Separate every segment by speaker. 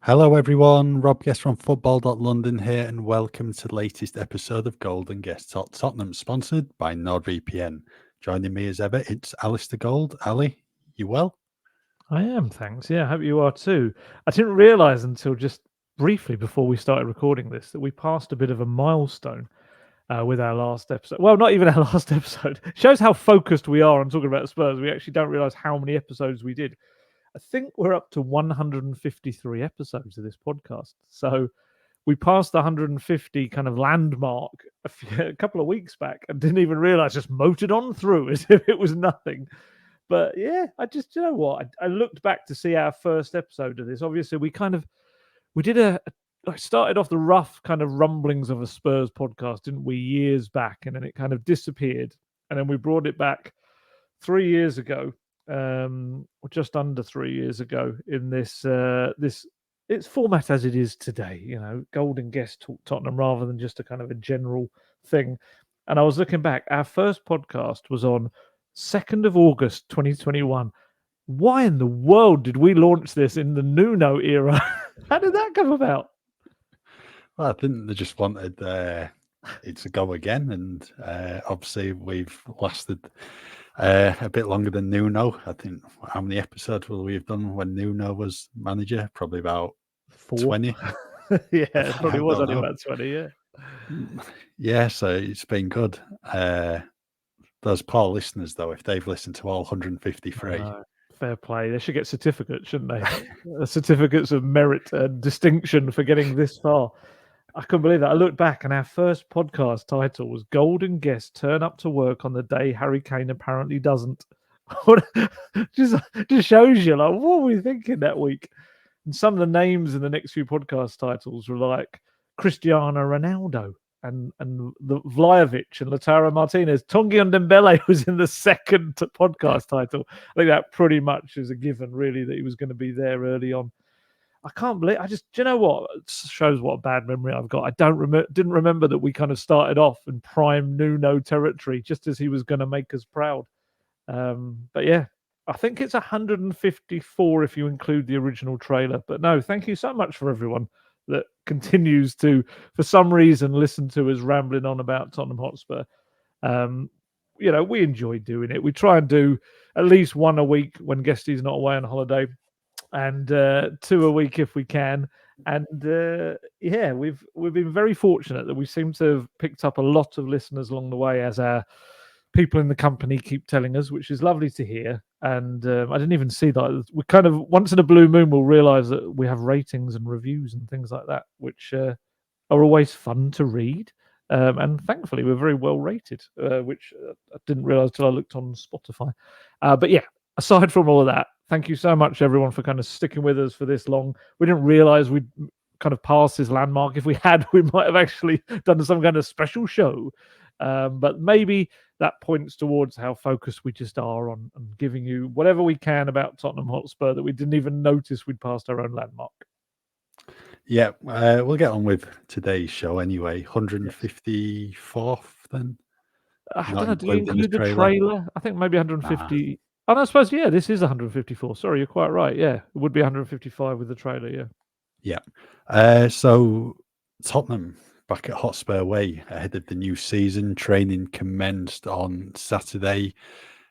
Speaker 1: Hello everyone, Rob Guest from football.london here and welcome to the latest episode of Gold Guest Talk Tottenham, sponsored by NordVPN. Joining me as ever, it's Alasdair Gold. Ali, you well?
Speaker 2: I am, thanks. Yeah, I hope you are too. I didn't realise until just briefly before we started recording this that we passed a bit of a milestone with our last episode. Well, not even our last episode. Shows how focused we are on talking about Spurs. We actually don't realise how many episodes we did. I think we're up to 153 episodes of this podcast. So we passed the 150 kind of landmark a couple of weeks back and didn't even realise, just motored on through as if it was nothing. But yeah, you know what? I looked back to see our first episode of this. Obviously, we did I started off the rough kind of rumblings of a Spurs podcast, didn't we, years back, and then it kind of disappeared, and then we brought it back 3 years ago, or just under 3 years ago, in this its format as it is today. You know, Golden Guest Talk Tottenham, rather than just a kind of a general thing. And I was looking back. Our first podcast was on 2nd of August 2021. Why in the world did we launch this in the Nuno era? How did that come about?
Speaker 1: Well, I think they just wanted it to go again, and obviously we've lasted a bit longer than Nuno. I think, how many episodes will we have done when Nuno was manager? Probably about 20.
Speaker 2: Yeah, it probably was
Speaker 1: don't
Speaker 2: only
Speaker 1: know.
Speaker 2: about 20, yeah.
Speaker 1: Yeah, so it's been good. Those poor listeners, though, if they've listened to all 153,
Speaker 2: Fair play. They should get certificates, shouldn't they? Certificates of merit and distinction for getting this far. I couldn't believe that. I looked back and our first podcast title was Golden Guest Turn Up to Work on the Day Harry Kane Apparently Doesn't. just shows you, like, what were we thinking that week? And some of the names in the next few podcast titles were like Cristiano Ronaldo and the Vlahovic and Lautaro Martinez. Tanguy Ndombele was in the second podcast title. I think that pretty much is a given, really, that he was going to be there early on. I can't believe. Do you know what? It shows what a bad memory I've got. I didn't remember that we kind of started off in prime Nuno territory, just as he was going to make us proud. But yeah, I think it's 154 if you include the original trailer. But no, thank you so much for everyone that continues to, for some reason, listen to us rambling on about Tottenham Hotspur. We enjoy doing it. We try and do at least one a week when Guesty's not away on holiday, and two a week if we can. And yeah, we've been very fortunate that we seem to have picked up a lot of listeners along the way, as our people in the company keep telling us, which is lovely to hear. And I didn't even see that. We kind of, once in a blue moon, we'll realize that we have ratings and reviews and things like that, which are always fun to read. And thankfully, we're very well rated, which I didn't realize till I looked on Spotify. But yeah, aside from all of that, thank you so much, everyone, for kind of sticking with us for this long. We didn't realize we'd kind of passed this landmark. If we had, we might have actually done some kind of special show. But maybe that points towards how focused we just are on giving you whatever we can about Tottenham Hotspur that we didn't even notice we'd passed our own landmark.
Speaker 1: Yeah, we'll get on with today's show anyway. 154th then?
Speaker 2: I
Speaker 1: Not
Speaker 2: don't know, do you
Speaker 1: including the
Speaker 2: include the
Speaker 1: trailer?
Speaker 2: trailer? I think maybe 150. Oh, no, I suppose, yeah, this is 154. Sorry, you're quite right. Yeah, it would be 155 with the trailer, yeah.
Speaker 1: Yeah. So Tottenham back at Hotspur Way ahead of the new season. Training commenced on Saturday.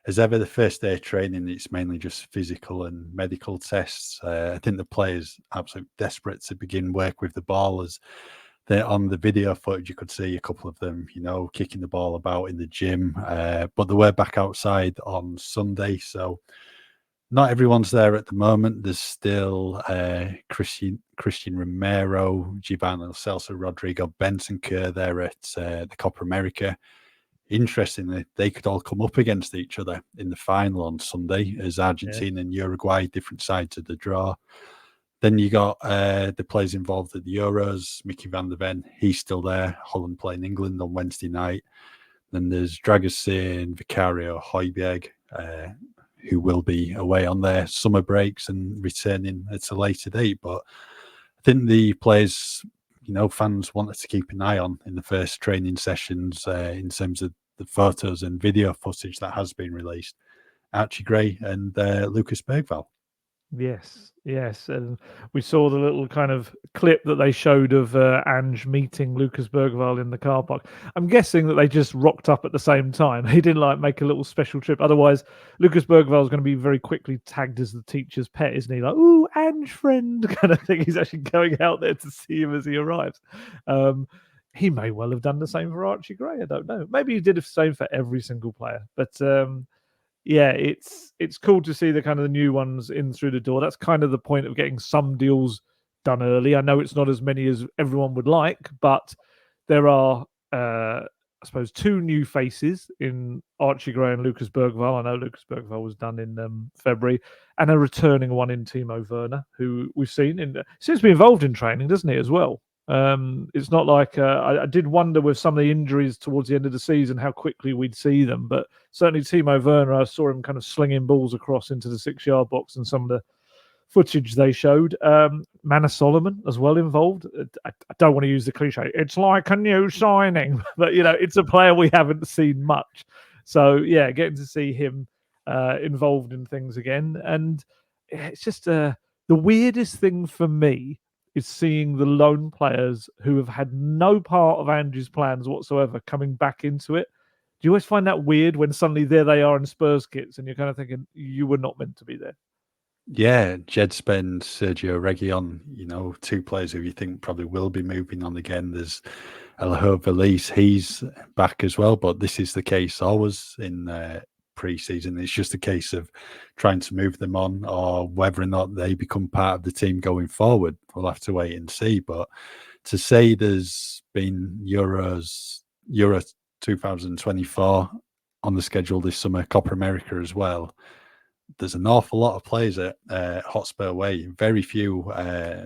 Speaker 1: As ever, the first day of training, it's mainly just physical and medical tests. I think the players absolutely desperate to begin work with the ball. As they're on the video footage, you could see a couple of them, kicking the ball about in the gym. But they were back outside on Sunday, so not everyone's there at the moment. There's still Christian Romero, Giovanni Lo Celso, Rodrigo Bentancur there at the Copa America. Interestingly, they could all come up against each other in the final on Sunday, as Argentina and Uruguay, different sides of the draw. Then you got the players involved at the Euros. Mickey van der Ven, he's still there. Holland playing England on Wednesday night. Then there's Dragusin, Vicario, Højbjerg, who will be away on their summer breaks and returning at a later date. But I think the players, fans wanted to keep an eye on in the first training sessions in terms of the photos and video footage that has been released. Archie Gray and Lucas Bergvall.
Speaker 2: Yes, yes, and we saw the little kind of clip that they showed of Ange meeting Lucas Bergvall in the car park. I'm guessing that they just rocked up at the same time. He didn't like make a little special trip. Otherwise, Lucas Bergvall is going to be very quickly tagged as the teacher's pet, isn't he? Like, ooh, Ange friend kind of thing. He's actually going out there to see him as he arrives. He may well have done the same for Archie Gray. I don't know. Maybe he did the same for every single player, but. Yeah, it's cool to see the kind of the new ones in through the door. That's kind of the point of getting some deals done early. I know it's not as many as everyone would like, but there are, I suppose, two new faces in Archie Gray and Lucas Bergvall. I know Lucas Bergvall was done in February, and a returning one in Timo Werner, who we've seen seems to be involved in training, doesn't he, as well? It's not like I did wonder with some of the injuries towards the end of the season how quickly we'd see them, but certainly Timo Werner, I saw him kind of slinging balls across into the 6-yard box and some of the footage they showed. Manor Solomon as well involved. I don't want to use the cliche. It's like a new signing, but it's a player we haven't seen much. So yeah, getting to see him involved in things again, and it's just the weirdest thing for me is seeing the lone players who have had no part of Andrew's plans whatsoever coming back into it. Do you always find that weird when suddenly there they are in Spurs kits and you're kind of thinking you were not meant to be there?
Speaker 1: Yeah, Jed Spence, Sergio Reguilon, two players who you think probably will be moving on again. There's Alejo Valise, he's back as well, but this is the case always in pre-season. It's just a case of trying to move them on, or whether or not they become part of the team going forward. We'll have to wait and see. But to say there's been Euro 2024 on the schedule this summer, Copa America as well, there's an awful lot of players at Hotspur Way, very few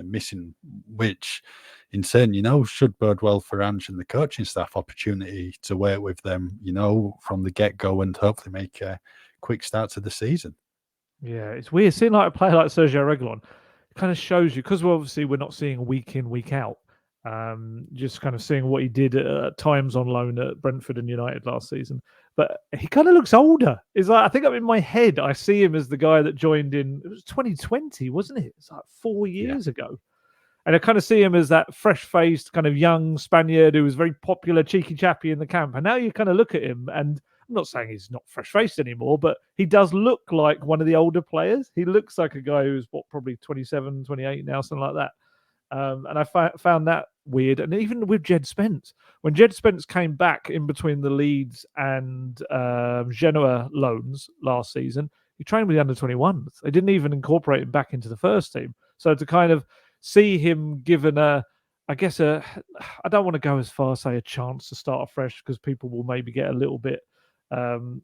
Speaker 1: missing, which in turn, should bode well for Ange and the coaching staff, opportunity to work with them, from the get-go and hopefully make a quick start to the season.
Speaker 2: Yeah, it's weird. Seeing like a player like Sergio Reguilon kind of shows you, because we're not seeing week in, week out. Just kind of seeing what he did at times on loan at Brentford and United last season. But he kind of looks older. It's like, I think I'm in my head, I see him as the guy that joined it was 2020, wasn't it? It's like 4 years ago. And I kind of see him as that fresh-faced, kind of young Spaniard who was very popular, cheeky chappy in the camp. And now you kind of look at him, and I'm not saying he's not fresh-faced anymore, but he does look like one of the older players. He looks like a guy who's, probably 27, 28 now, something like that. And I found that weird. And even with Jed Spence, when Jed Spence came back in between the Leeds and Genoa loans last season, he trained with the under-21s. They didn't even incorporate him back into the first team. So to kind of see him given I don't want to go as far as say a chance to start afresh, because people will maybe get a little bit kind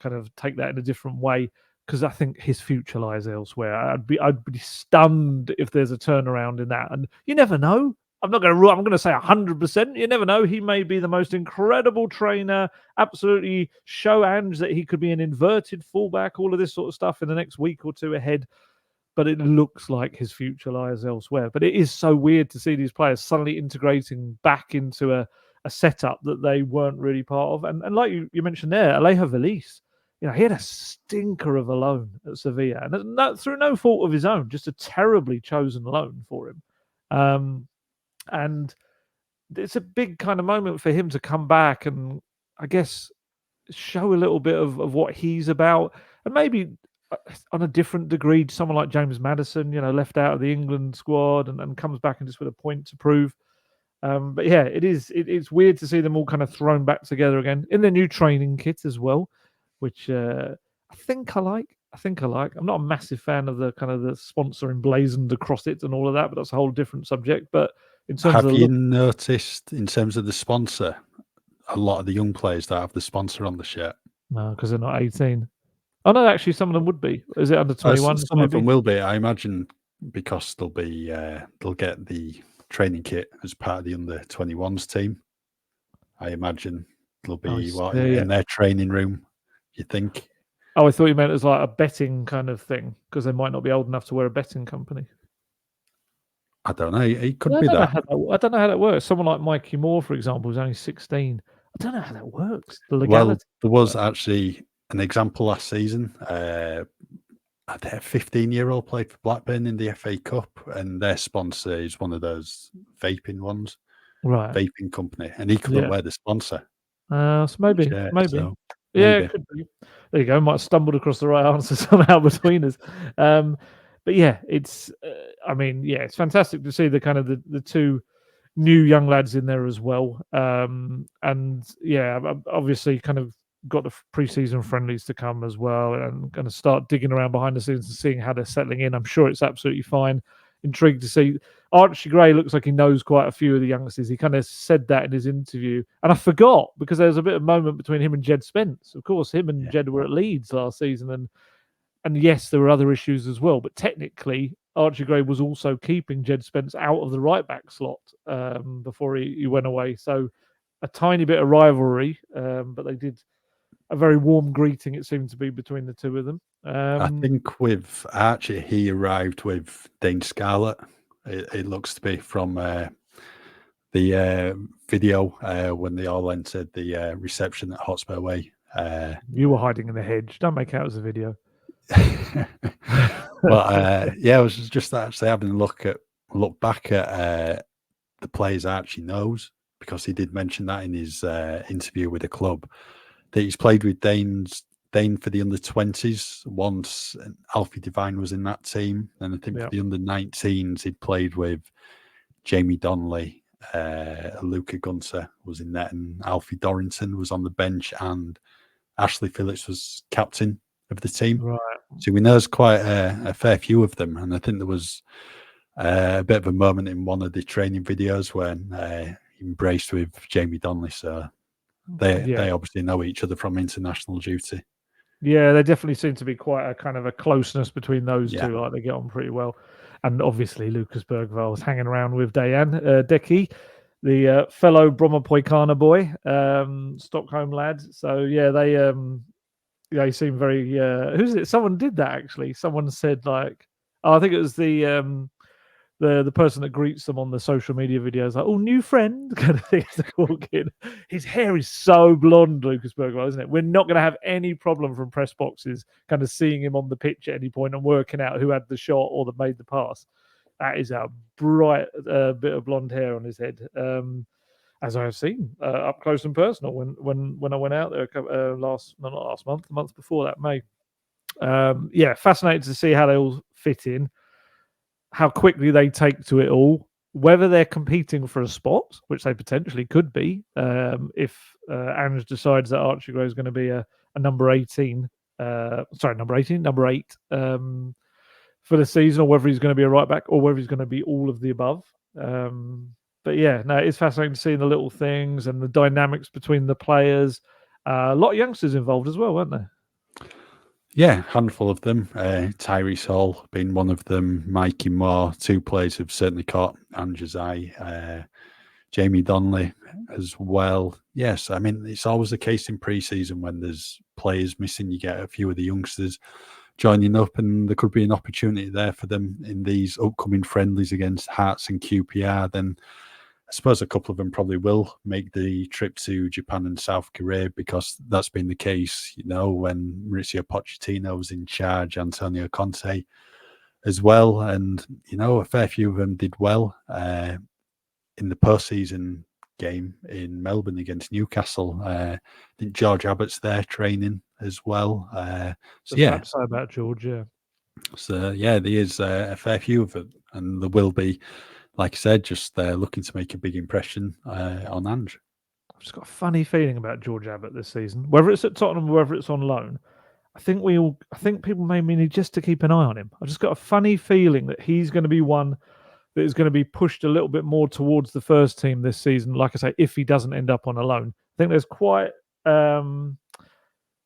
Speaker 2: of take that in a different way, because I think his future lies elsewhere. I'd be stunned if there's a turnaround in that, and you never know. I'm going to say 100%. You never know. He may be the most incredible trainer, absolutely show Ange that he could be an inverted fullback, all of this sort of stuff in the next week or two ahead. But it looks like his future lies elsewhere. But it is so weird to see these players suddenly integrating back into a setup that they weren't really part of. And like you mentioned there, Alejo Valise, he had a stinker of a loan at Sevilla, and through no fault of his own, just a terribly chosen loan for him. And it's a big kind of moment for him to come back and, I guess, show a little bit of what he's about, and maybe on a different degree, someone like James Maddison, left out of the England squad and comes back and just with a point to prove. But yeah, it's weird to see them all kind of thrown back together again in their new training kit as well, which I think I like. I'm not a massive fan of the kind of the sponsor emblazoned across it and all of that, but that's a whole different subject. But in terms
Speaker 1: Have
Speaker 2: of
Speaker 1: you noticed, in terms of the sponsor, a lot of the young players that have the sponsor on the shirt?
Speaker 2: No, because they're not 18. Oh no, actually, some of them would be. Is it under 21?
Speaker 1: Some of them will be, I imagine, because they'll get the training kit as part of the under 21s team. I imagine they'll be in their training room. You think?
Speaker 2: Oh, I thought you meant it was like a betting kind of thing, because they might not be old enough to wear a betting company.
Speaker 1: I don't know. It could be that.
Speaker 2: I don't know how that works. Someone like Mikey Moore, for example, who's only 16. I don't know how that works. The legality.
Speaker 1: Well, there was actually an example last season. I think a 15-year-old played for Blackburn in the FA Cup, and their sponsor is one of those vaping ones,
Speaker 2: Right.
Speaker 1: vaping company, and he couldn't
Speaker 2: Yeah.
Speaker 1: wear the sponsor
Speaker 2: So maybe,
Speaker 1: shirt,
Speaker 2: maybe.
Speaker 1: so
Speaker 2: Yeah,
Speaker 1: maybe.
Speaker 2: it could be. There you go. Might have stumbled across the right answer somehow between us. But yeah, it's. I mean, yeah, it's fantastic to see the kind of the two new young lads in there as well. And yeah, obviously, kind of got the pre-season friendlies to come as well, and going to start digging around behind the scenes and seeing how they're settling in. I'm sure it's absolutely fine. Intrigued to see. Archie Gray looks like he knows quite a few of the youngsters. He kind of said that in his interview, and I forgot because there was a bit of moment between him and Jed Spence. Of course, him and
Speaker 1: Yeah.
Speaker 2: Jed were at Leeds last season, and yes, there were other issues as well. But technically, Archie Gray was also keeping Jed Spence out of the right back slot before he went away. So a tiny bit of rivalry, but they did a very warm greeting. It seemed to be between the two of them.
Speaker 1: I think with Archie, he arrived with Dane Scarlett. It looks to be from the video when they all entered the reception at Hotspur Way.
Speaker 2: You were hiding in the hedge. Don't make out as a video.
Speaker 1: But yeah, I was just actually having a look back at the players Archie knows, because he did mention that in his interview with the club, that he's played with Dane for the under-20s once. And Alfie Devine was in that team, and I think for the under-19s he'd played with Jamie Donnelly, Luca Gunter was in that, and Alfie Dorrington was on the bench, and Ashley Phillips was captain of the team.
Speaker 2: Right.
Speaker 1: So we know quite a fair few of them, and I think there was a bit of a moment in one of the training videos when he embraced with Jamie Donnelly. So they obviously know each other from international duty.
Speaker 2: Yeah, there definitely seemed to be quite a kind of a closeness between those two. Like they get on pretty well. And obviously Lucas Bergvall was hanging around with Dayan Decky, the fellow Bromma Poikana boy, Stockholm lad. So yeah, they seem very who's it? Someone did that actually. Someone said like, I think it was the person that greets them on the social media videos, like, "Oh, new friend," kind of thing as they walk in. His hair is so blonde, Lucas Bergwijn, isn't it? We're not going to have any problem from press boxes kind of seeing him on the pitch at any point and working out who had the shot or that made the pass. That is a bright bit of blonde hair on his head, as I have seen up close and personal when I went out there not last month, the month before that, May. Yeah, fascinating to see how they all fit in, how quickly they take to it all, whether they're competing for a spot, which they potentially could be, if Ange decides that Archie Gray is going to be a number 18, number 8 for the season, or whether he's going to be a right back, or whether he's going to be all of the above. But yeah, no, it's fascinating to see the little things and the dynamics between the players. A lot of youngsters involved as well, weren't there?
Speaker 1: Yeah, handful of them. Tyrese Hall being one of them. Mikey Moore, two players who've certainly caught Ange's eye. Jamie Donnelly as well. Yes, I mean, it's always the case in pre-season when there's players missing. You get a few of the youngsters joining up, and there could be an opportunity there for them in these upcoming friendlies against Hearts and QPR. Then I suppose a couple of them probably will make the trip to Japan and South Korea, because that's been the case, when Mauricio Pochettino was in charge, Antonio Conte as well. And, a fair few of them did well in the postseason game in Melbourne against Newcastle. I think George Abbott's there training as well. So yeah.
Speaker 2: To say about George, yeah.
Speaker 1: So yeah, there is a fair few of them, and there will be, like I said, just looking to make a big impression on Ange.
Speaker 2: I've just got a funny feeling about George Abbott this season, whether it's at Tottenham or whether it's on loan. I think people may need just to keep an eye on him. I've just got a funny feeling that he's going to be one that is going to be pushed a little bit more towards the first team this season. Like I say, if he doesn't end up on a loan, I think there's quite.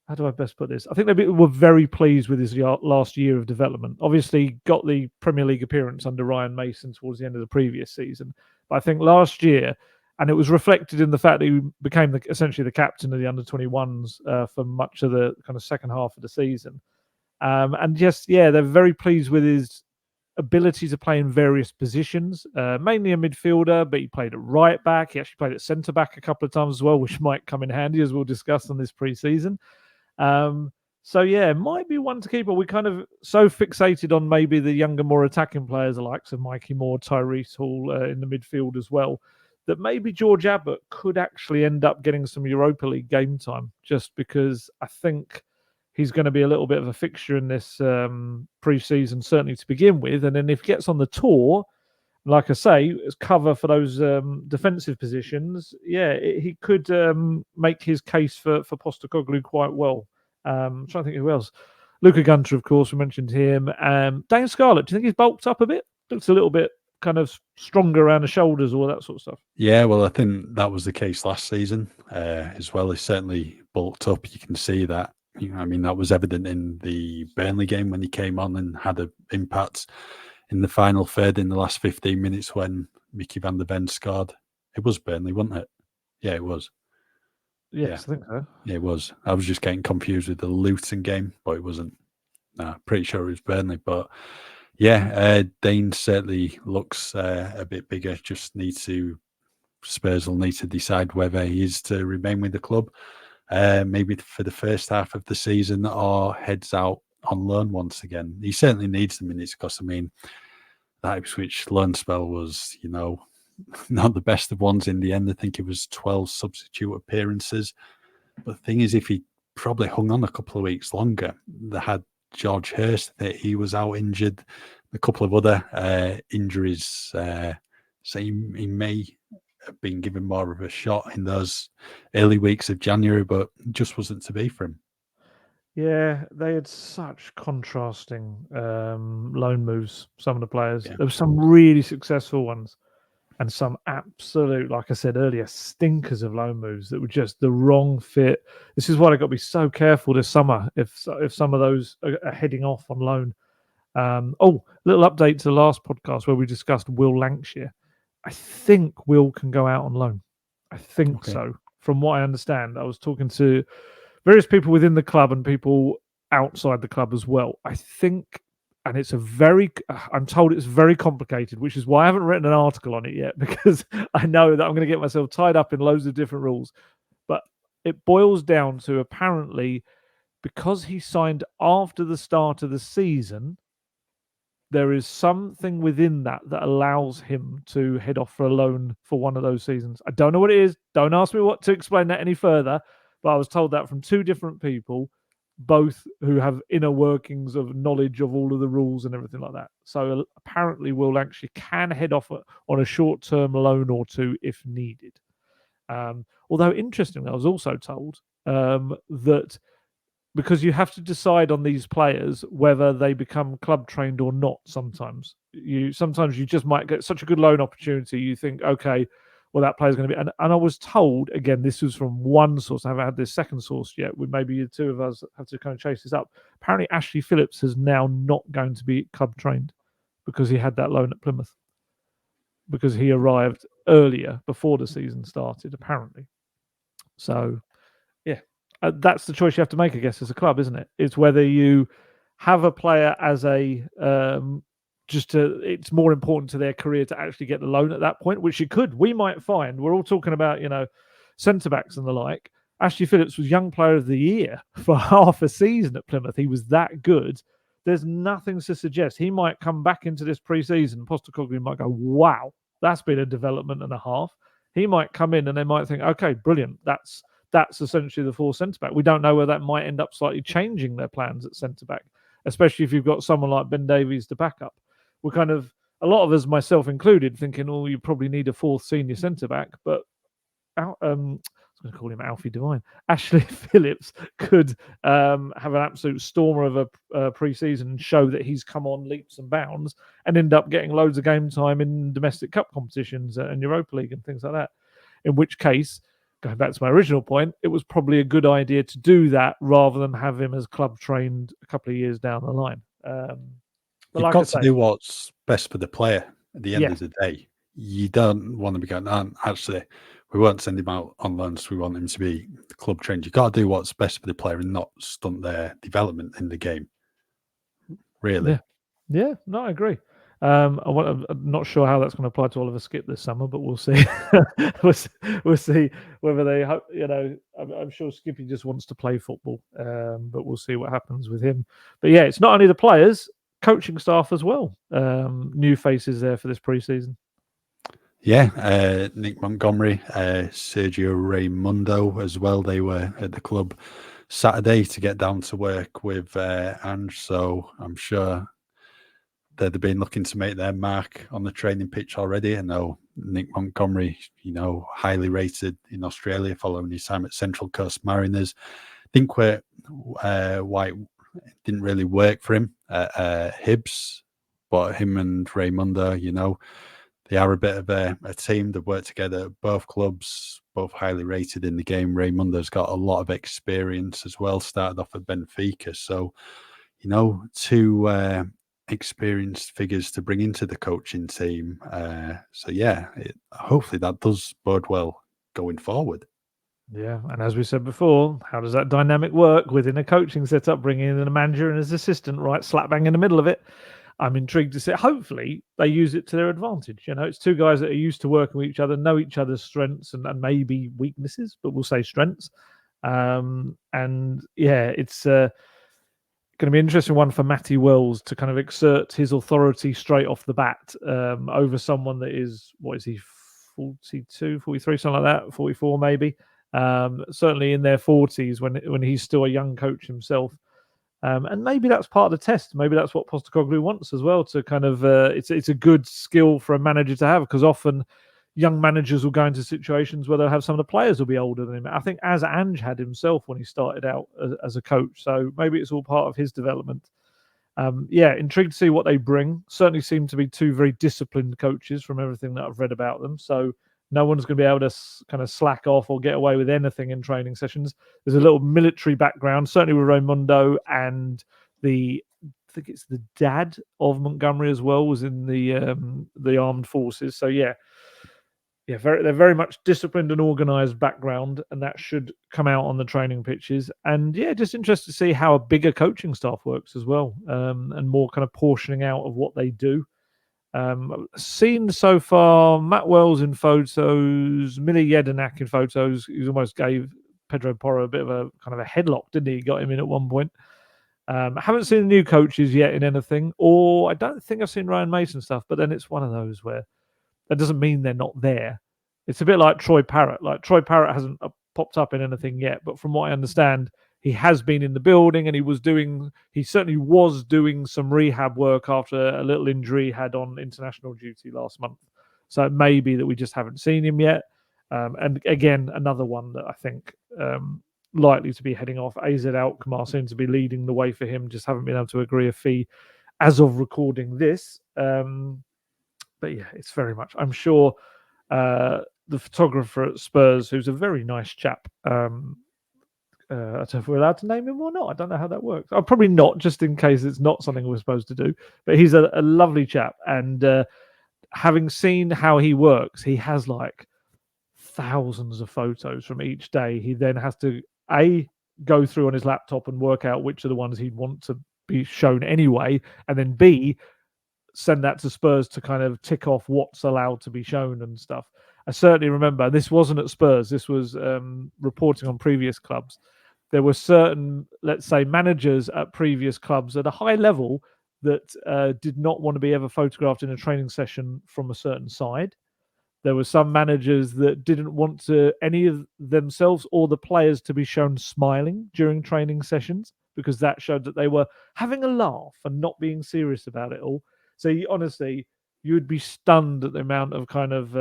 Speaker 2: How do I best put this? I think they were very pleased with his last year of development. Obviously, got the Premier League appearance under Ryan Mason towards the end of the previous season. But I think last year, and it was reflected in the fact that he became essentially the captain of the under-21s for much of the kind of second half of the season. And just, they're very pleased with his ability to play in various positions, mainly a midfielder, but he played at right back. He actually played at centre back a couple of times as well, which might come in handy, as we'll discuss on this pre-season. So yeah, it might be one to keep. But we're kind of so fixated on maybe the younger, more attacking players, the likes of Mikey Moore, Tyrese Hall in the midfield as well, that maybe George Abbott could actually end up getting some Europa League game time, just because I think he's going to be a little bit of a fixture in this pre-season, certainly to begin with. And then if he gets on the tour, like I say, as cover for those defensive positions, he could make his case for Postecoglou quite well. I'm trying to think who else. Luca Gunter, of course, we mentioned him. Dane Scarlett, do you think he's bulked up a bit? Looks a little bit kind of stronger around the shoulders, all that sort of stuff.
Speaker 1: Yeah, well, I think that was the case last season as well. He certainly bulked up. You can see that. I mean, that was evident in the Burnley game when he came on and had an impact in the final third in the last 15 minutes when Mickey van der Ven scored. It was Burnley, wasn't it? Yeah, it was.
Speaker 2: Yes, I think so.
Speaker 1: Yeah, it was. I was just getting confused with the Luton game, but it wasn't. No, pretty sure it was Burnley. But yeah, Dane certainly looks a bit bigger. Spurs will need to decide whether he is to remain with the club, maybe for the first half of the season, or heads out on loan once again. He certainly needs the minutes because, I mean, that Ipswich loan spell was, not the best of ones in the end. I think it was 12 substitute appearances. But the thing is, if he probably hung on a couple of weeks longer, they had George Hurst, that he was out injured, a couple of other injuries. So he may have been given more of a shot in those early weeks of January, but it just wasn't to be for him.
Speaker 2: Yeah, they had such contrasting loan moves, some of the players.
Speaker 1: Yeah.
Speaker 2: There were some really successful ones and some absolute, like I said earlier, stinkers of loan moves that were just the wrong fit. This is why I've got to be so careful this summer if some of those are heading off on loan. Little update to the last podcast where we discussed Will Lancashire. I think Will can go out on loan. I think so. From what I understand, I was talking to various people within the club and people outside the club as well. I think, and I'm told it's very complicated, which is why I haven't written an article on it yet, because I know that I'm going to get myself tied up in loads of different rules. But it boils down to, apparently, because he signed after the start of the season, there is something within that allows him to head off for a loan for one of those seasons. I don't know what it is. Don't ask me what to explain that any further. But I was told that from two different people, both who have inner workings of knowledge of all of the rules and everything like that. So apparently Will Lancashire can head off on a short-term loan or two if needed. Although, interestingly, I was also told that because you have to decide on these players whether they become club trained or not. Sometimes you just might get such a good loan opportunity. You think, okay, well, that player's going to be. And I was told, again, this was from one source. I haven't had this second source yet. Maybe the two of us have to kind of chase this up. Apparently, Ashley Phillips is now not going to be club trained because he had that loan at Plymouth, because he arrived earlier before the season started, apparently. So, yeah. That's the choice you have to make, I guess, as a club, isn't it? It's whether you have a player as it's more important to their career to actually get the loan at that point, which you could. We might find, we're all talking about, centre-backs and the like. Ashley Phillips was Young Player of the Year for half a season at Plymouth. He was that good. There's nothing to suggest he might come back into this pre-season. Postecoglou might go, wow, that's been a development and a half. He might come in and they might think, okay, brilliant. That's essentially the fourth centre-back. We don't know whether that might end up slightly changing their plans at centre-back, especially if you've got someone like Ben Davies to back up. We're kind of, a lot of us, myself included, thinking, oh, you probably need a fourth senior centre-back, but I was going to call him Alfie Devine. Ashley Phillips could have an absolute stormer of a pre-season and show that he's come on leaps and bounds and end up getting loads of game time in domestic cup competitions and Europa League and things like that. In which case, going back to my original point, it was probably a good idea to do that rather than have him as club trained a couple of years down the line.
Speaker 1: You've got to do what's best for the player at the end of the day. You don't want to be going, actually, we won't send him out on loans. We want him to be club trained. You've got to do what's best for the player and not stunt their development in the game. Really.
Speaker 2: Yeah, no, I agree. I'm not sure how that's going to apply to Oliver Skip this summer, but we'll see. we'll see whether they, I'm sure Skippy just wants to play football, but we'll see what happens with him. But yeah, it's not only the players, coaching staff as well. New faces there for this pre-season.
Speaker 1: Yeah, Nick Montgomery, Sergio Raimundo as well. They were at the club Saturday to get down to work with Ange, so I'm sure they've been looking to make their mark on the training pitch already. I know Nick Montgomery, highly rated in Australia following his time at Central Coast Mariners. I think White didn't really work for him at Hibs, but him and Raimundo, they are a bit of a team. They've worked together at both clubs, both highly rated in the game. Raimundo's got a lot of experience as well, started off at Benfica. So, two experienced figures to bring into the coaching team. Hopefully that does bode well going forward.
Speaker 2: Yeah, and as we said before, how does that dynamic work within a coaching setup, bringing in a manager and his assistant right slap bang in the middle of it? I'm intrigued to see. Hopefully, they use it to their advantage. It's two guys that are used to working with each other, know each other's strengths and maybe weaknesses, but we'll say strengths. And yeah, it's going to be an interesting one for Matty Wells to kind of exert his authority straight off the bat over someone that is, what is he, 42, 43, something like that, 44 maybe. Certainly in their 40s when he's still a young coach himself. And maybe that's part of the test. Maybe that's what Postecoglou wants as well, to kind of it's a good skill for a manager to have, because often young managers will go into situations where they'll have some of the players will be older than him. I think as Ange had himself when he started out as a coach. So maybe it's all part of his development. Intrigued to see what they bring. Certainly seem to be two very disciplined coaches from everything that I've read about them. So no one's going to be able to kind of slack off or get away with anything in training sessions. There's a little military background, certainly with Raimundo, and I think it's the dad of Montgomery as well was in the armed forces. So they're very much disciplined and organised background, and that should come out on the training pitches. And just interested to see how a bigger coaching staff works as well, and more kind of portioning out of what they do. Seen so far Matt Wells in photos, Mili Jedinak in photos. He almost gave Pedro Porro a bit of a kind of a headlock, didn't he? Got him in at one point. I haven't seen the new coaches yet in anything, or I don't think I've seen Ryan Mason stuff, but then it's one of those where that doesn't mean they're not there. It's a bit like Troy Parrott. Like Troy Parrott hasn't popped up in anything yet, but from what I understand, he has been in the building, and he certainly was doing some rehab work after a little injury he had on international duty last month. So it may be that we just haven't seen him yet. And again, another one that I think likely to be heading off. AZ Alkmaar seems to be leading the way for him. Just haven't been able to agree a fee as of recording this. But it's very much, I'm sure, the photographer at Spurs, who's a very nice chap. I don't know if we're allowed to name him or not. I don't know how that works. Oh, probably not, just in case it's not something we're supposed to do. But he's a lovely chap. And having seen how he works, he has like thousands of photos from each day. He then has to, go through on his laptop and work out which are the ones he'd want to be shown anyway. And then B, send that to Spurs to kind of tick off what's allowed to be shown and stuff. I certainly remember, this wasn't at Spurs, this was reporting on previous clubs. There were certain, let's say, managers at previous clubs at a high level that did not want to be ever photographed in a training session from a certain side. There were some managers that didn't want to any of themselves or the players to be shown smiling during training sessions, because that showed that they were having a laugh and not being serious about it all. So honestly, you would be stunned at the amount of kind of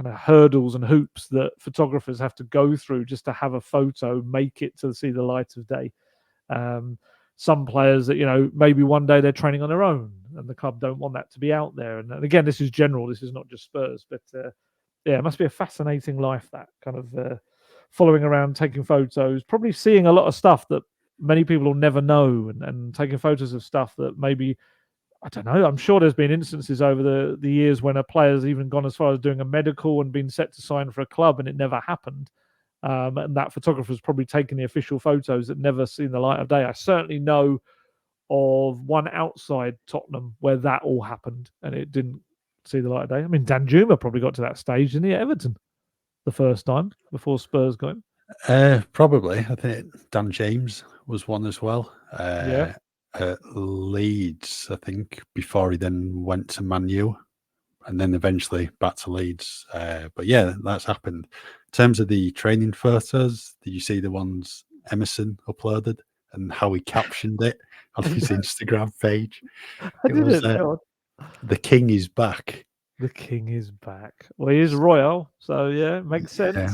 Speaker 2: hurdles and hoops that photographers have to go through just to have a photo make it to see the light of day. Some players that, maybe one day they're training on their own and the club don't want that to be out there. And again, this is general. This is not just Spurs. But it must be a fascinating life, that kind of following around, taking photos, probably seeing a lot of stuff that many people will never know, and taking photos of stuff that maybe, I don't know, I'm sure there's been instances over the years when a player's even gone as far as doing a medical and been set to sign for a club and it never happened. And that photographer's probably taken the official photos that never seen the light of day. I certainly know of one outside Tottenham where that all happened and it didn't see the light of day. I mean, Danjuma probably got to that stage, didn't he, at Everton the first time before Spurs got him?
Speaker 1: Probably. I think Dan James was one as well.
Speaker 2: Yeah.
Speaker 1: At Leeds, I think, before he then went to Man U and then eventually back to Leeds. But yeah, that's happened. In terms of the training photos, did you see the ones Emerson uploaded and how he captioned it on his Instagram page?
Speaker 2: I
Speaker 1: It was
Speaker 2: didn't.
Speaker 1: "The King is back."
Speaker 2: The king is back. Well, he is royal, so yeah, it makes sense.
Speaker 1: Yeah.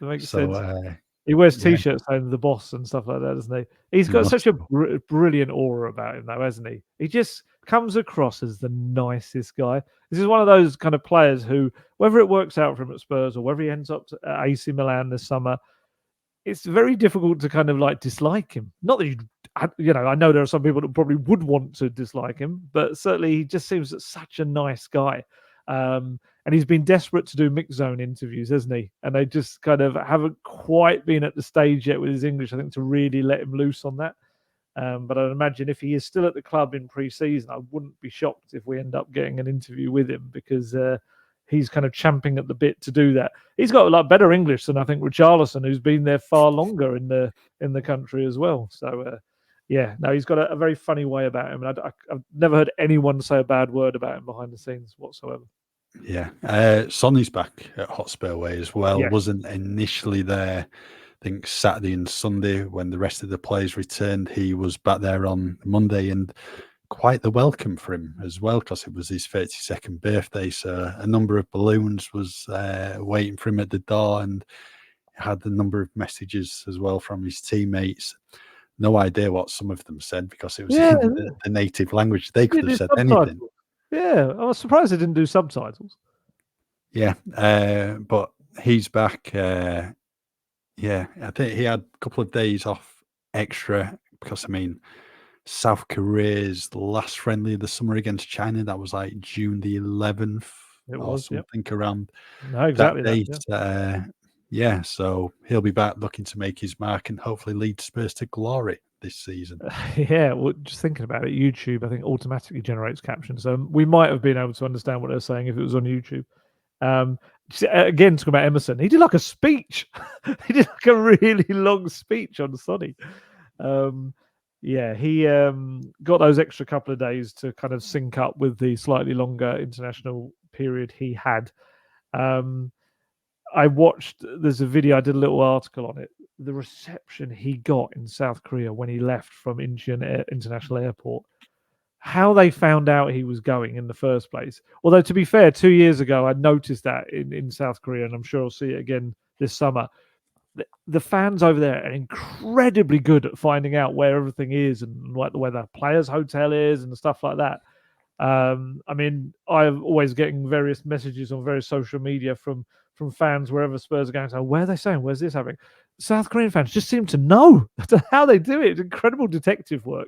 Speaker 2: It makes
Speaker 1: So
Speaker 2: sense. He wears
Speaker 1: yeah,
Speaker 2: T-shirts saying the boss and stuff like that, doesn't he? He's
Speaker 1: he
Speaker 2: got
Speaker 1: must
Speaker 2: such a
Speaker 1: have.
Speaker 2: brilliant aura about him, though, hasn't he? He just comes across as the nicest guy. This is one of those kind of players who, whether it works out for him at Spurs or whether he ends up at AC Milan this summer, it's very difficult to kind of like dislike him. Not that I know there are some people that probably would want to dislike him, but certainly he just seems such a nice guy. And he's been desperate to do mixed zone interviews, hasn't he? And they just kind of haven't quite been at the stage yet with his English, I think, to really let him loose on that. But I'd imagine if he is still at the club in pre-season, I wouldn't be shocked if we end up getting an interview with him because he's kind of champing at the bit to do that. He's got a lot better English than I think Richarlison, who's been there far longer in the country as well. So yeah, no, he's got a very funny way about him, and I've never heard anyone say a bad word about him behind the scenes whatsoever.
Speaker 1: Yeah, Sonny's back at Hotspur Way as well.
Speaker 2: Yes.
Speaker 1: Wasn't initially there. I think Saturday and Sunday when the rest of the players returned. He was back there on Monday, and quite the welcome for him as well because it was his 32nd birthday. So a number of balloons was waiting for him at the door, and had a number of messages as well from his teammates. No idea what some of them said because it was in the native language. They could have said anything.
Speaker 2: Yeah, I was surprised they didn't do subtitles.
Speaker 1: Yeah, but he's back. Yeah, I think he had a couple of days off extra because, I mean, South Korea's last friendly of the summer against China, that was like June the 11th or something around
Speaker 2: exactly
Speaker 1: that date. Yeah, so he'll be back looking to make his mark and hopefully lead Spurs to glory this season.
Speaker 2: Yeah, well, just thinking about it, YouTube, I think, automatically generates captions. So we might have been able to understand what they're saying if it was on YouTube. Again, talking about Emerson, he did like a speech. He did like a really long speech on Sonny. Yeah, he got those extra couple of days to kind of sync up with the slightly longer international period he had. I watched, there's a video, I did a little article on it, the reception he got in South Korea when he left from Incheon International Airport. How they found out he was going in the first place. Although, to be fair, 2 years ago, I noticed that in South Korea, and I'm sure I'll see it again this summer. The fans over there are incredibly good at finding out where everything is and like where the players' hotel is and stuff like that. I mean, I'm always getting various messages on various social media from fans wherever Spurs are going. So, where are they saying? Where's this happening? South Korean fans just seem to know how they do it. It's incredible detective work.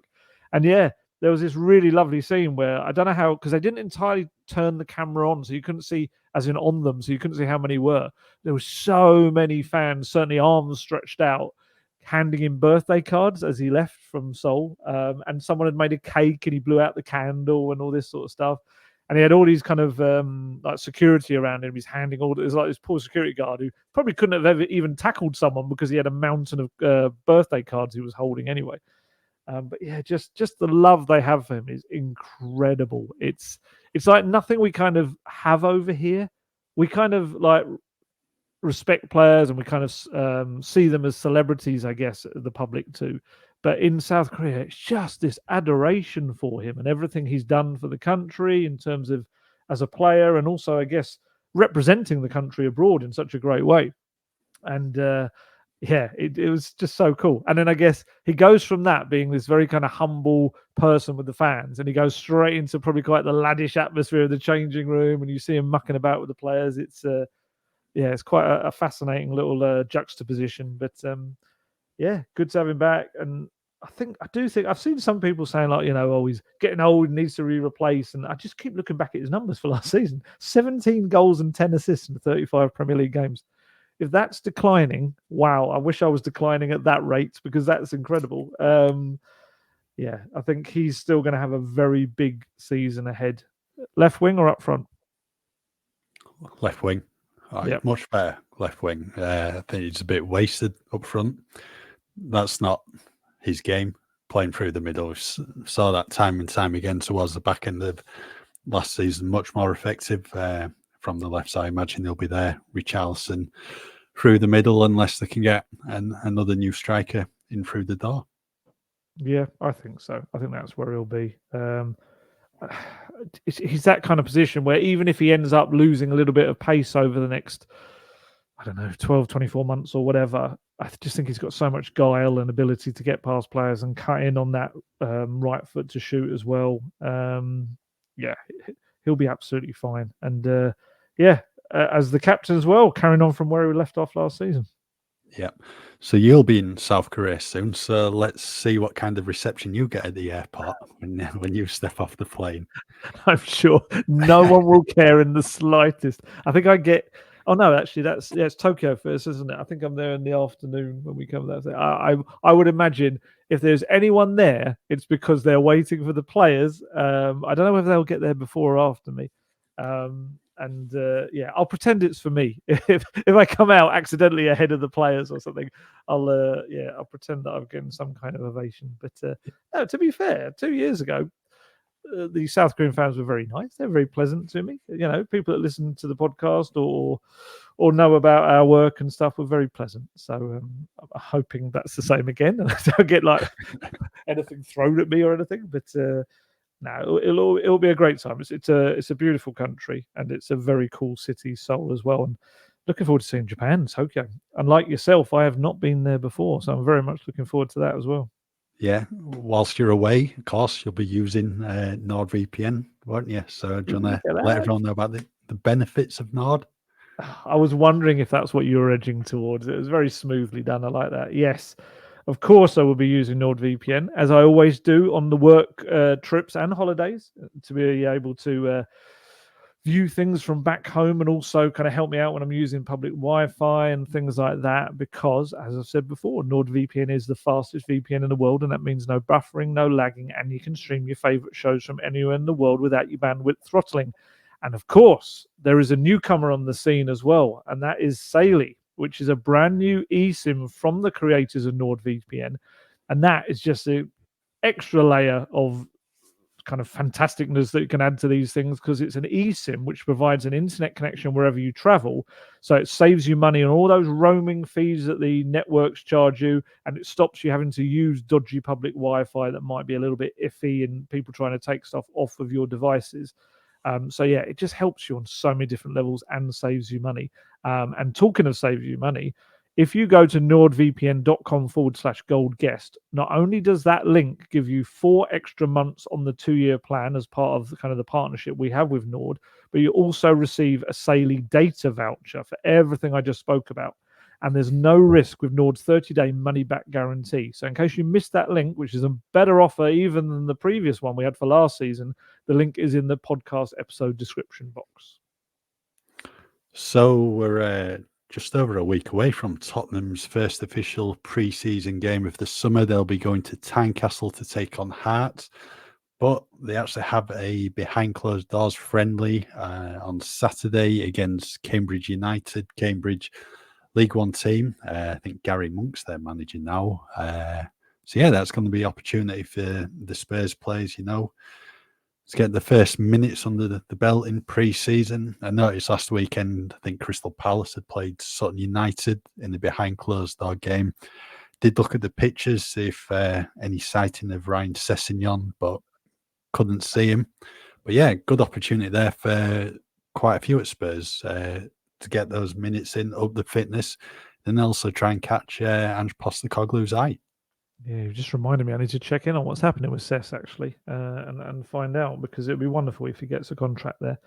Speaker 2: And yeah, there was this really lovely scene where I don't know how, because they didn't entirely turn the camera on, so you couldn't see, as in on them, so you couldn't see how many were. There were so many fans, certainly arms stretched out, handing him birthday cards as he left from Seoul. And someone had made a cake and he blew out the candle and all this sort of stuff. And he had all these kind of like security around him. He's handing all. There's like this poor security guard who probably couldn't have ever even tackled someone because he had a mountain of birthday cards he was holding anyway. But yeah, just the love they have for him is incredible. It's like nothing we kind of have over here. We kind of like respect players and we kind of see them as celebrities, I guess, the public too. But in South Korea, it's just this adoration for him and everything he's done for the country in terms of as a player and also, I guess, representing the country abroad in such a great way. And yeah, it was just so cool. And then I guess he goes from that being this very kind of humble person with the fans, and he goes straight into probably quite the laddish atmosphere of the changing room, and you see him mucking about with the players. It's yeah, it's quite a fascinating little juxtaposition. But yeah, good to have him back. And I do think I've seen some people saying like, oh, he's getting old and needs to be replaced. And I just keep looking back at his numbers for last season: 17 goals and 10 assists in 35 Premier League games. If that's declining, wow, I wish I was declining at that rate because that's incredible. yeah, I think he's still going to have a very big season ahead. Left wing or up front?
Speaker 1: Left wing.
Speaker 2: Yep.
Speaker 1: Much better left wing. I think he's a bit wasted up front. That's not his game, playing through the middle. We saw that time and time again towards the back end of last season. Much more effective from the left side. I imagine he'll be there. Richarlison through the middle unless they can get another new striker in through the door.
Speaker 2: Yeah, I think so. I think that's where he'll be. He's that kind of position where even if he ends up losing a little bit of pace over the next, I don't know, 12, 24 months or whatever, I just think he's got so much guile and ability to get past players and cut in on that right foot to shoot as well. Yeah, he'll be absolutely fine. And as the captain as well, carrying on from where he left off last season.
Speaker 1: Yeah. So you'll be in South Korea soon. So let's see what kind of reception you get at the airport when you step off the plane.
Speaker 2: I'm sure no one will care in the slightest. I think I get. Oh no, actually, it's Tokyo first, isn't it? I think I'm there in the afternoon when we come there. I would imagine if there's anyone there, it's because they're waiting for the players. I don't know whether they'll get there before or after me. I'll pretend it's for me. If I come out accidentally ahead of the players or something, I'll pretend that I'm getting some kind of ovation. But no, to be fair, 2 years ago, the South Korean fans were very nice. They're very pleasant to me. You know, people that listen to the podcast or know about our work and stuff were very pleasant. So I'm hoping that's the same again, and I don't get like anything thrown at me or anything. But no, it'll be a great time. It's a beautiful country, and it's a very cool city, Seoul as well. And looking forward to seeing Japan, Tokyo. Unlike yourself, I have not been there before, so I'm very much looking forward to that as well.
Speaker 1: Yeah, whilst you're away, of course, you'll be using NordVPN, won't you? So do you want to let everyone know about the benefits of Nord?
Speaker 2: I was wondering if that's what you were edging towards. It was very smoothly done. I like that. Yes, of course, I will be using NordVPN, as I always do on the work trips and holidays, to be able to view things from back home and also kind of help me out when I'm using public Wi-Fi and things like that. Because, as I've said before, NordVPN is the fastest VPN in the world, and that means no buffering, no lagging, and you can stream your favorite shows from anywhere in the world without your bandwidth throttling. And of course, there is a newcomer on the scene as well, and that is Saily, which is a brand new eSIM from the creators of NordVPN. And that is just an extra layer of kind of fantasticness that you can add to these things, because it's an eSIM which provides an internet connection wherever you travel. So it saves you money on all those roaming fees that the networks charge you, and it stops you having to use dodgy public Wi-Fi that might be a little bit iffy and people trying to take stuff off of your devices. It just helps you on so many different levels and saves you money. And talking of saves you money, if you go to nordvpn.com/gold guest, not only does that link give you 4 extra months on the 2-year plan as part of the partnership we have with Nord, but you also receive a Saily data voucher for everything I just spoke about. And there's no risk with Nord's 30-day money-back guarantee. So in case you missed that link, which is a better offer even than the previous one we had for last season, the link is in the podcast episode description box.
Speaker 1: So we're just over a week away from Tottenham's first official pre-season game of the summer. They'll be going to Tynecastle to take on Hearts, but they actually have a behind closed doors friendly on Saturday against Cambridge United. Cambridge League One team. I think Gary Monk's their manager now. That's going to be opportunity for the Spurs players, to get the first minutes under the belt in pre-season. I noticed last weekend, I think Crystal Palace had played Sutton United in the behind closed door game. Did look at the pictures, see if any sighting of Ryan Sessegnon, but couldn't see him. But yeah, good opportunity there for quite a few at Spurs to get those minutes in, up the fitness, and also try and catch Ange Postecoglou's eye.
Speaker 2: Yeah, you just reminded me I need to check in on what's happening with Sess, actually, and find out, because it'd be wonderful if he gets a contract there.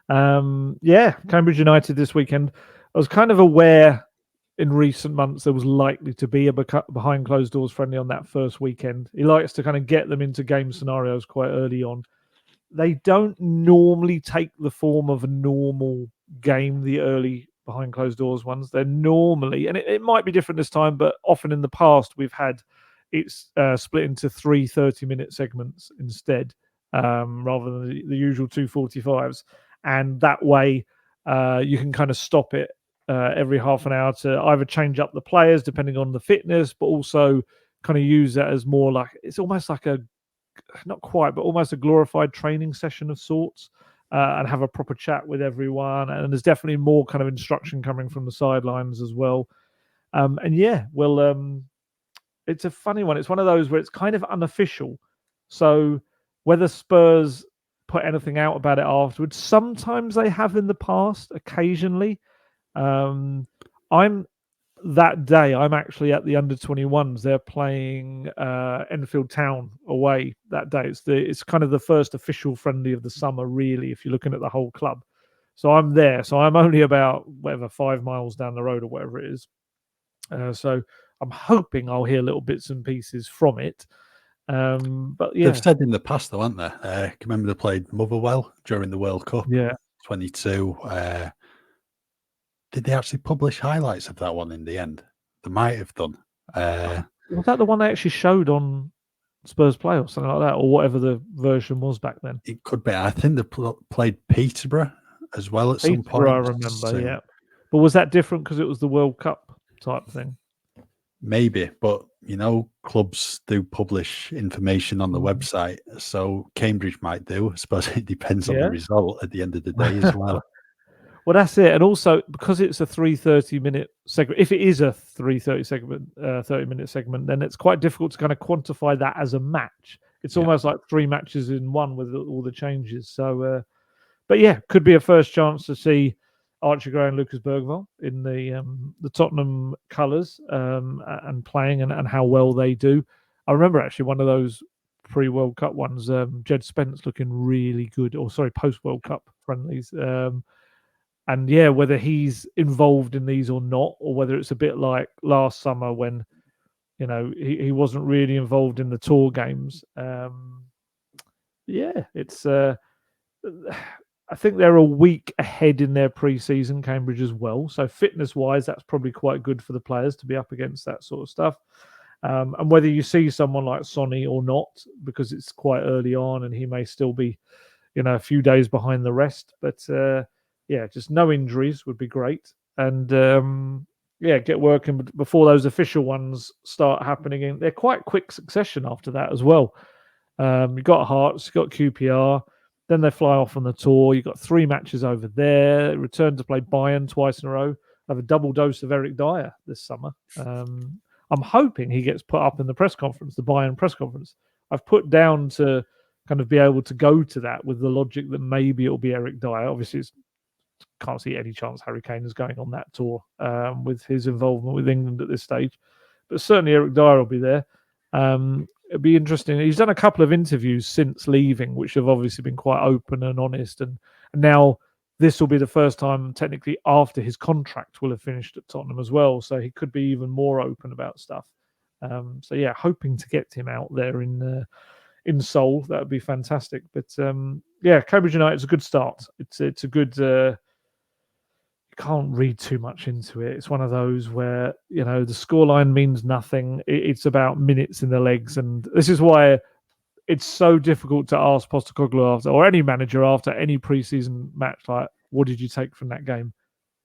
Speaker 2: Cambridge United this weekend. I was kind of aware in recent months there was likely to be a behind closed doors friendly on that first weekend. He likes to kind of get them into game scenarios quite early on. They don't normally take the form of a normal game, the early behind closed doors ones. They're normally, and it might be different this time, but often in the past we've had it's split into 3 30-minute segments instead, rather than the usual 2 45s. And that way you can kind of stop it every half an hour to either change up the players depending on the fitness, but also kind of use that as more like, it's almost like not quite, but almost a glorified training session of sorts, and have a proper chat with everyone. And there's definitely more kind of instruction coming from the sidelines as well. And yeah, well, it's a funny one. It's one of those where it's kind of unofficial. So whether Spurs put anything out about it afterwards, sometimes they have in the past, occasionally. I'm actually at the under-21s. They're playing Enfield Town away that day. It's kind of the first official friendly of the summer, really, if you're looking at the whole club. So I'm there. So I'm only about 5 miles down the road or whatever it is. So I'm hoping I'll hear little bits and pieces from it. But yeah,
Speaker 1: they've said in the past, though, haven't they? Remember they played Motherwell during the World Cup, 22. Did they actually publish highlights of that one in the end? They might have done.
Speaker 2: Was that the one they actually showed on Spurs Play or something like that, or whatever the version was back then?
Speaker 1: It could be. I think they played Peterborough as well at some point.
Speaker 2: I remember, yeah. But was that different because it was the World Cup type thing?
Speaker 1: Maybe, but clubs do publish information on the website, so Cambridge might do. I suppose it depends on the result at the end of the day as well.
Speaker 2: Well, that's it. And also, because it's a 3 30-minute segment, if it is a 3 30-minute segment, then it's quite difficult to kind of quantify that as a match. It's almost like 3 matches in one with all the changes. So, but yeah, could be a first chance to see Archie Gray and Lucas Bergvall in the Tottenham colours, and playing and how well they do. I remember actually one of those pre-World Cup ones, Jed Spence looking really good, or sorry, post-World Cup friendlies. And yeah, whether he's involved in these or not, or whether it's a bit like last summer when, he wasn't really involved in the tour games. It's I think they're a week ahead in their pre-season, Cambridge as well. So fitness-wise, that's probably quite good for the players to be up against that sort of stuff. And whether you see someone like Sonny or not, because it's quite early on and he may still be, a few days behind the rest. But just no injuries would be great. And get working before those official ones start happening. And they're quite quick succession after that as well. You've got Hearts, you've got QPR. Then they fly off on the tour. You've got 3 matches over there. Return to play Bayern twice in a row. Have a double dose of Eric Dyer this summer. I'm hoping he gets put up in the press conference, the Bayern press conference. I've put down to kind of be able to go to that with the logic that maybe it'll be Eric Dyer. Obviously, can't see any chance Harry Kane is going on that tour with his involvement with England at this stage. But certainly Eric Dyer will be there. It'd be interesting. He's done a couple of interviews since leaving, which have obviously been quite open and honest. And now this will be the first time, technically, after his contract will have finished at Tottenham as well. So he could be even more open about stuff. Hoping to get him out there in Seoul. That would be fantastic. But Cambridge United is a good start. It's a good. You can't read too much into it. It's one of those where the scoreline means nothing. It's about minutes in the legs, and this is why it's so difficult to ask Postecoglou after, or any manager after any preseason match, like, what did you take from that game?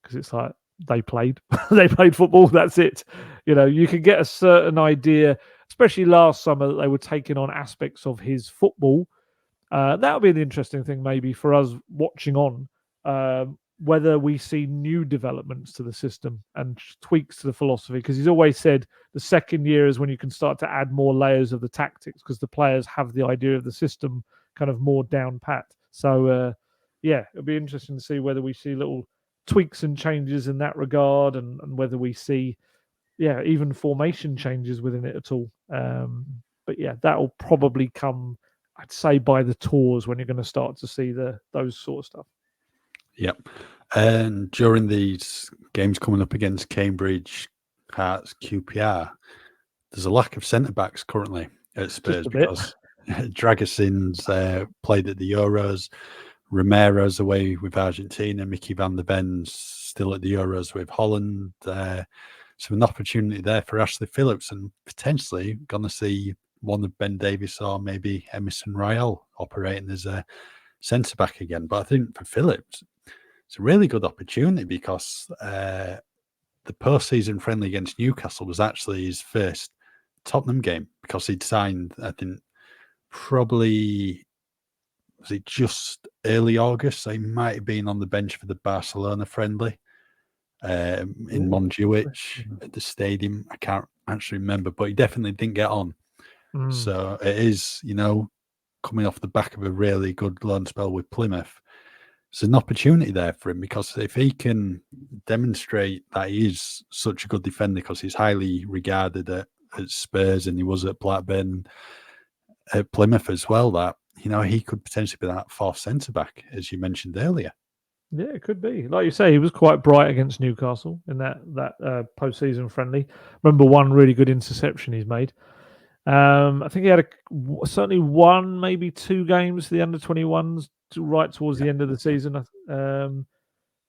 Speaker 2: Because it's like they played, they played football. That's it. You can get a certain idea, especially last summer, that they were taking on aspects of his football. That would be an interesting thing, maybe for us watching on. Whether we see new developments to the system and tweaks to the philosophy, because he's always said the second year is when you can start to add more layers of the tactics because the players have the idea of the system kind of more down pat. So, it'll be interesting to see whether we see little tweaks and changes in that regard, and whether we see, even formation changes within it at all. That will probably come, I'd say, by the tours when you're going to start to see those sort of stuff.
Speaker 1: Yep. And during these games coming up against Cambridge, Hearts, QPR, there's a lack of centre-backs currently at Spurs because Dragassin's played at the Euros, Romero's away with Argentina, Mickey van der Ben's still at the Euros with Holland, So an opportunity there for Ashley Phillips, and potentially going to see one of Ben Davies or maybe Emerson Royale operating as a centre back again. But I think for Phillips, it's a really good opportunity because the postseason friendly against Newcastle was actually his first Tottenham game, because he'd signed, I think, probably, was it just early August? So he might have been on the bench for the Barcelona friendly in Montjuic at the stadium. I can't actually remember, but he definitely didn't get on. So it is, coming off the back of a really good loan spell with Plymouth. It's an opportunity there for him, because if he can demonstrate that he is such a good defender, because he's highly regarded at Spurs and he was at Blackburn, at Plymouth as well, that he could potentially be that fourth centre back, as you mentioned earlier.
Speaker 2: Yeah, it could be. Like you say, he was quite bright against Newcastle in that postseason friendly. Remember one really good interception he's made. I think he had certainly one, maybe two games for the under-21s right towards the end of the season.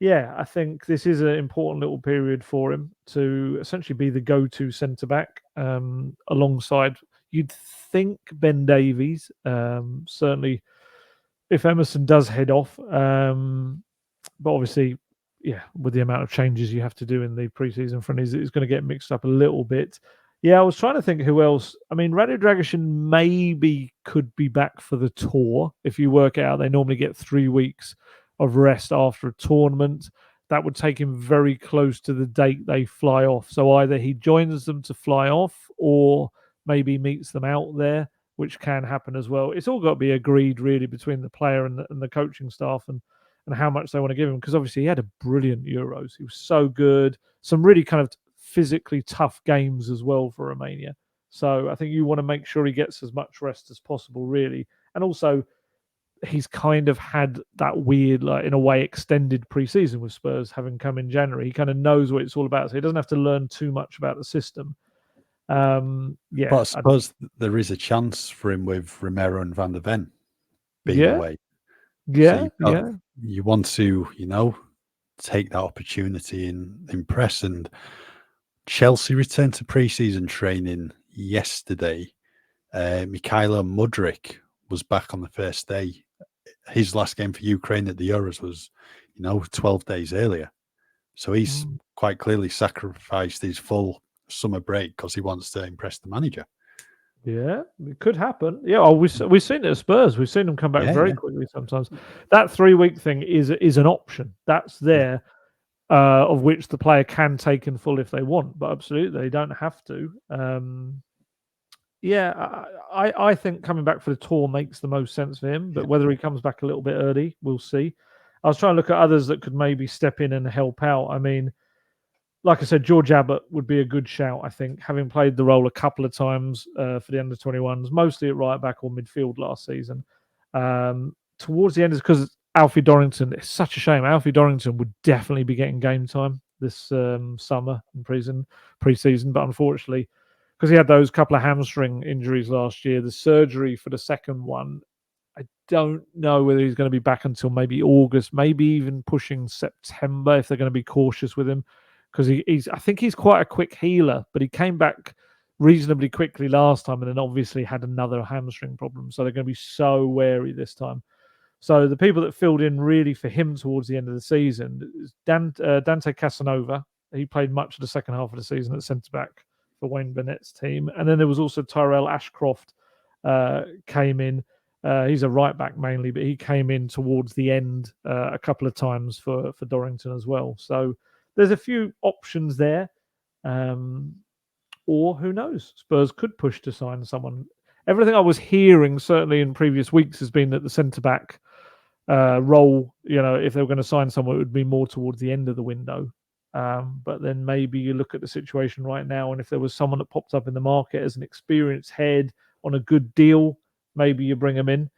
Speaker 2: I think this is an important little period for him to essentially be the go-to centre-back alongside, you'd think, Ben Davies. Certainly, if Emerson does head off, but obviously, with the amount of changes you have to do in the preseason friendlies, it's going to get mixed up a little bit. Yeah, I was trying to think who else. I mean, Radu Dragusin maybe could be back for the tour. If you work it out, they normally get 3 weeks of rest after a tournament. That would take him very close to the date they fly off. So either he joins them to fly off, or maybe meets them out there, which can happen as well. It's all got to be agreed, really, between the player and the coaching staff and how much they want to give him. Because obviously he had a brilliant Euros. He was so good. Some really kind of physically tough games as well for Romania. So I think you want to make sure he gets as much rest as possible, really. And also, he's kind of had that weird, like, in a way, extended pre-season with Spurs, having come in January. He kind of knows what it's all about, so he doesn't have to learn too much about the system.
Speaker 1: But I suppose there is a chance for him with Romero and Van der Ven being away.
Speaker 2: Yeah,
Speaker 1: you want to, take that opportunity and impress. And Chelsea returned to pre-season training yesterday. Mikhailo Mudryk was back on the first day. His last game for Ukraine at the Euros was, 12 days earlier. So he's quite clearly sacrificed his full summer break because he wants to impress the manager.
Speaker 2: Yeah, it could happen. Yeah, we've seen it at Spurs. We've seen them come back very quickly sometimes. That 3-week thing is an option. That's there, of which the player can take in full if they want, but absolutely they don't have to. I think coming back for the tour makes the most sense for him, but whether he comes back a little bit early, we'll see. I was trying to look at others that could maybe step in and help out. I mean, like I said, George Abbott would be a good shout, I think, having played the role a couple of times for the under-21s, mostly at right back or midfield last season. Towards the end, is because Alfie Dorrington, it's such a shame. Alfie Dorrington would definitely be getting game time this summer in pre-season, but unfortunately, because he had those couple of hamstring injuries last year, the surgery for the second one, I don't know whether he's going to be back until maybe August, maybe even pushing September if they're going to be cautious with him. Because I think he's quite a quick healer, but he came back reasonably quickly last time and then obviously had another hamstring problem. So they're going to be so wary this time. So the people that filled in really for him towards the end of the season is Dante Casanova. He played much of the second half of the season at centre-back for Wayne Bennett's team. And then there was also Tyrell Ashcroft came in. He's a right-back mainly, but he came in towards the end a couple of times for Dorrington as well. So there's a few options there. Or who knows? Spurs could push to sign someone. Everything I was hearing, certainly in previous weeks, has been that the centre-back role, if they were going to sign someone, it would be more towards the end of the window. But then maybe you look at the situation right now, and if there was someone that popped up in the market as an experienced head on a good deal, maybe you bring him in.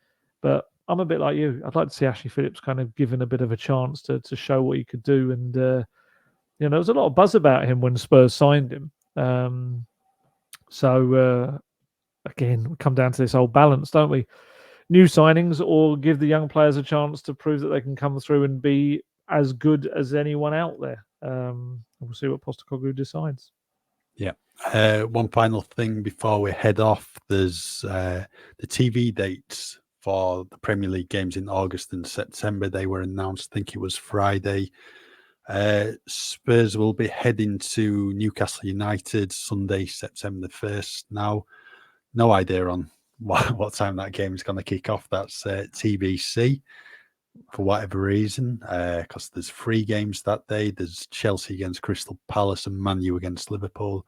Speaker 2: But I'm a bit like you. I'd like to see Ashley Phillips kind of given a bit of a chance to show what he could do. And, there was a lot of buzz about him when Spurs signed him. Again, we come down to this old balance, don't we? New signings or give the young players a chance to prove that they can come through and be as good as anyone out there. We'll see what Postecoglou decides.
Speaker 1: Yeah. One final thing before we head off. There's the TV dates for the Premier League games in August and September. They were announced, I think it was Friday. Spurs will be heading to Newcastle United Sunday, September the 1st. Now, no idea on what time that game is going to kick off. That's TBC for whatever reason, because there's 3 games that day. There's Chelsea against Crystal Palace and Man U against Liverpool.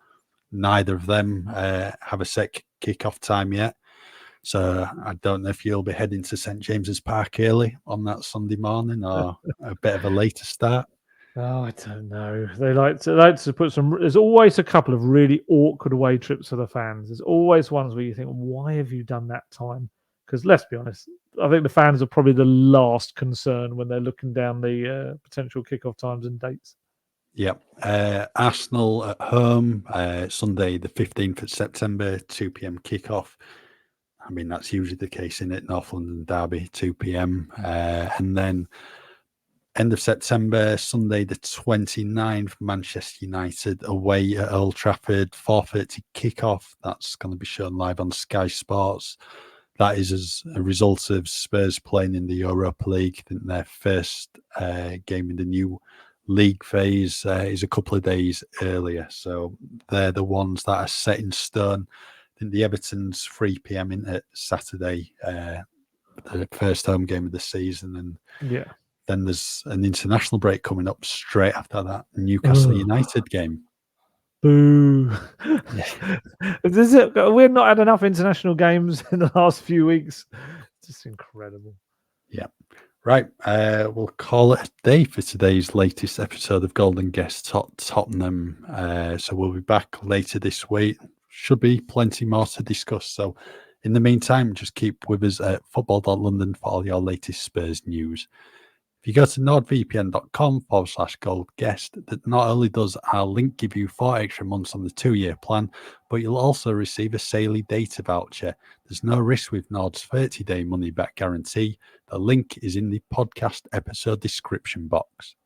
Speaker 1: Neither of them have a set kick-off time yet. So I don't know if you'll be heading to St James's Park early on that Sunday morning or a bit of a later start.
Speaker 2: Oh, I don't know. They like to put some. There's always a couple of really awkward away trips for the fans. There's always ones where you think, why have you done that time? Because let's be honest, I think the fans are probably the last concern when they're looking down the potential kickoff times and dates.
Speaker 1: Yep. Arsenal at home, Sunday the 15th of September, 2 p.m. kickoff. I mean, that's usually the case in it. North London derby, 2 p.m. And then end of September, Sunday the 29th, Manchester United away at Old Trafford, 4:30 kickoff. That's going to be shown live on Sky Sports. That is as a result of Spurs playing in the Europa League. I think their first game in the new league phase is a couple of days earlier. So they're the ones that are set in stone. I think the Everton's 3 p.m. in Saturday, the first home game of the season. And
Speaker 2: Yeah.
Speaker 1: then there's an international break coming up straight after that Newcastle United game.
Speaker 2: Boo. We've not had enough international games in the last few weeks. It's just incredible.
Speaker 1: Yeah. Right. We'll call it a day for today's latest episode of Gold Guest Talk Tottenham. So we'll be back later this week. Should be plenty more to discuss. So in the meantime, just keep with us at football.london for all your latest Spurs news. If you go to nordvpn.com/goldguest, that not only does our link give you 4 extra months on the 2-year plan, but you'll also receive a Saley data voucher. There's no risk with Nord's 30-day money-back guarantee. The link is in the podcast episode description box.